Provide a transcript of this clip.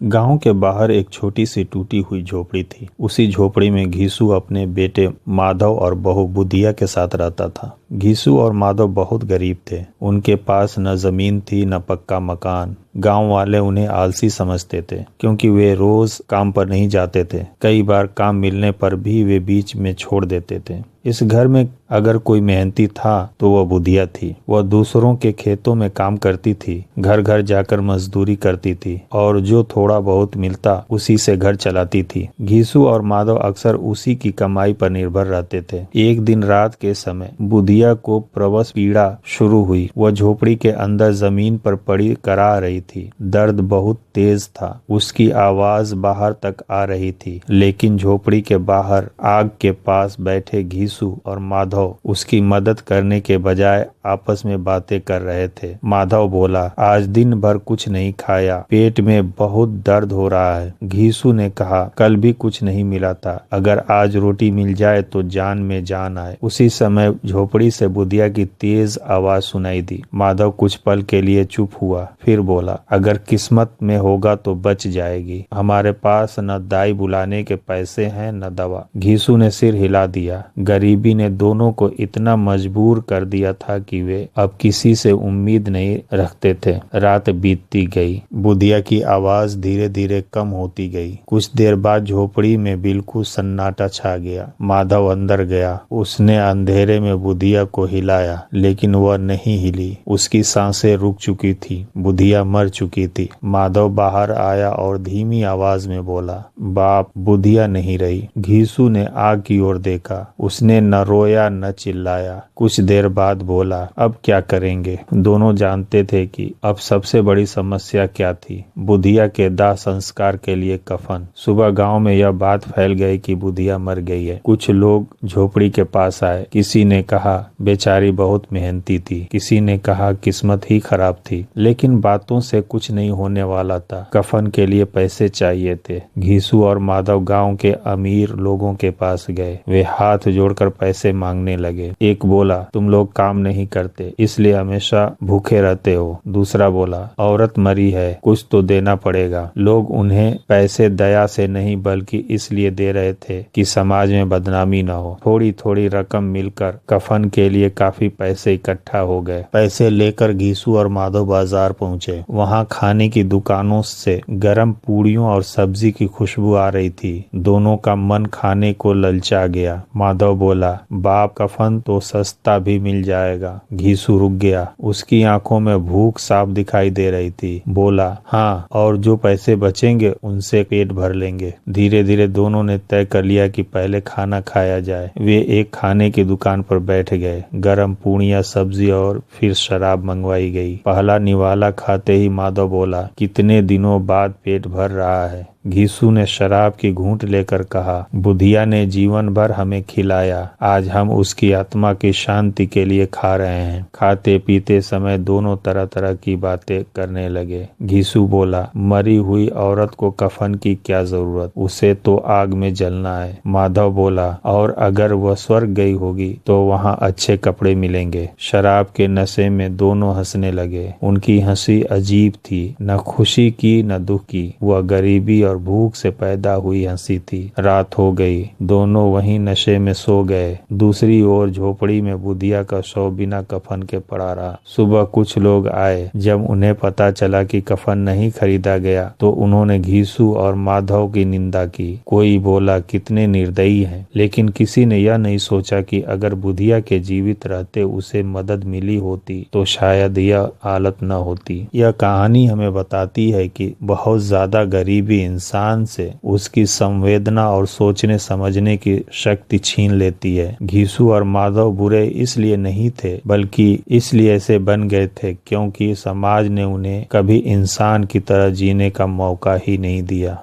गांव के बाहर एक छोटी सी टूटी हुई झोपड़ी थी। उसी झोपड़ी में घीसू अपने बेटे माधव और बहू बुधिया के साथ रहता था। घीसू और माधव बहुत गरीब थे। उनके पास न जमीन थी न पक्का मकान। गांव वाले उन्हें आलसी समझते थे क्योंकि वे रोज काम पर नहीं जाते थे। कई बार काम मिलने पर भी वे बीच में छोड़ देते थे। इस घर में अगर कोई मेहनती था तो वह बुधिया थी। वह दूसरों के खेतों में काम करती थी, घर घर जाकर मजदूरी करती थी और जो थोड़ा बहुत मिलता उसी से घर चलाती थी। घीसू और माधव अक्सर उसी की कमाई पर निर्भर रहते थे। एक दिन रात के समय बुधिया को प्रसव पीड़ा शुरू हुई। वह झोपड़ी के अंदर जमीन पर पड़ी करा रही थी। दर्द बहुत तेज था। उसकी आवाज बाहर तक आ रही थी, लेकिन झोपड़ी के बाहर आग के पास बैठे घीसू और माधव उसकी मदद करने के बजाय आपस में बातें कर रहे थे। माधव बोला, आज दिन भर कुछ नहीं खाया, पेट में बहुत दर्द हो रहा है। घीसू ने कहा, कल भी कुछ नहीं मिला था, अगर आज रोटी मिल जाए तो जान में जान आए। उसी समय झोपड़ी से बुधिया की तेज आवाज सुनाई दी। माधव कुछ पल के लिए चुप हुआ, फिर बोला, अगर किस्मत में होगा तो बच जाएगी। हमारे पास न दाई बुलाने के पैसे हैं न दवा। घीसू ने सिर हिला दिया। गरीबी ने दोनों को इतना मजबूर कर दिया था कि वे अब किसी से उम्मीद नहीं रखते थे। रात बीतती गई। बुधिया की आवाज धीरे धीरे कम होती गई। कुछ देर बाद झोपड़ी में बिल्कुल सन्नाटा छा गया। माधव अंदर गया। उसने अंधेरे में बुधिया को हिलाया, लेकिन वह नहीं हिली। उसकी सांसें रुक चुकी थी। बुधिया मर चुकी थी। माधव बाहर आया और धीमी आवाज में बोला, बाप, बुधिया नहीं रही। घीसू ने आग की ओर देखा। उसने न रोया न चिल्लाया। कुछ देर बाद बोला, अब क्या करेंगे? दोनों जानते थे कि अब सबसे बड़ी समस्या क्या थी। बुधिया के दाह संस्कार के लिए कफन। सुबह गांव में यह बात फैल गई कि बुधिया मर गई है। कुछ लोग झोपड़ी के पास आए। किसी ने कहा, बेचारी बहुत मेहनती थी। किसी ने कहा, किस्मत ही खराब थी। लेकिन बातों से कुछ नहीं होने वाला था। कफन के लिए पैसे चाहिए थे। घीसू और माधव गांव के अमीर लोगों के पास गए। वे हाथ जोड़कर पैसे मांगने लगे। एक बोला, तुम लोग काम नहीं करते इसलिए हमेशा भूखे रहते हो। दूसरा बोला, औरत मरी है, कुछ तो देना पड़ेगा। लोग उन्हें पैसे दया से नहीं बल्कि इसलिए दे रहे थे कि समाज में बदनामी न हो। थोड़ी थोड़ी रकम मिलकर कफन के लिए काफी पैसे इकट्ठा हो गए। पैसे लेकर घीसू और माधव बाजार पहुंचे। वहां खाने की दुकानों से गर्म पूड़ियों और सब्जी की खुशबू आ रही थी। दोनों का मन खाने को ललचा गया। माधव बोला, बाप, कफन तो सस्ता भी मिल जाएगा। घीसू रुक गया। उसकी आंखों में भूख साफ दिखाई दे रही थी। बोला, हाँ, और जो पैसे बचेंगे उनसे पेट भर लेंगे। धीरे धीरे दोनों ने तय कर लिया कि पहले खाना खाया जाए। वे एक खाने की दुकान पर बैठ गए। गरम पूड़ियाँ, सब्जी और फिर शराब मंगवाई गई। पहला निवाला खाते ही माधव बोला, कितने दिनों बाद पेट भर रहा है। घीसू ने शराब की घूंट लेकर कहा, बुधिया ने जीवन भर हमें खिलाया, आज हम उसकी आत्मा की शांति के लिए खा रहे हैं। खाते पीते समय दोनों तरह तरह की बातें करने लगे। घीसू बोला, मरी हुई औरत को कफन की क्या जरूरत, उसे तो आग में जलना है। माधव बोला, और अगर वह स्वर्ग गई होगी तो वहाँ अच्छे कपड़े मिलेंगे। शराब के नशे में दोनों हंसने लगे। उनकी हंसी अजीब थी, न खुशी की न दुख की। वह गरीबी और भूख से पैदा हुई हंसी थी। रात हो गई। दोनों वहीं नशे में सो गए। दूसरी ओर झोपड़ी में बुधिया का शव बिना कफन के पड़ा रहा। सुबह कुछ लोग आए। जब उन्हें पता चला कि कफन नहीं खरीदा गया तो उन्होंने घीसू और माधव की निंदा की। कोई बोला, कितने निर्दयी हैं। लेकिन किसी ने यह नहीं सोचा कि अगर बुधिया के जीवित रहते उसे मदद मिली होती तो शायद यह हालत न होती। यह कहानी हमें बताती है कि बहुत ज्यादा गरीबी इंसान से उसकी संवेदना और सोचने समझने की शक्ति छीन लेती है। घीसू और माधव बुरे इसलिए नहीं थे बल्कि इसलिए ऐसे बन गए थे क्योंकि समाज ने उन्हें कभी इंसान की तरह जीने का मौका ही नहीं दिया।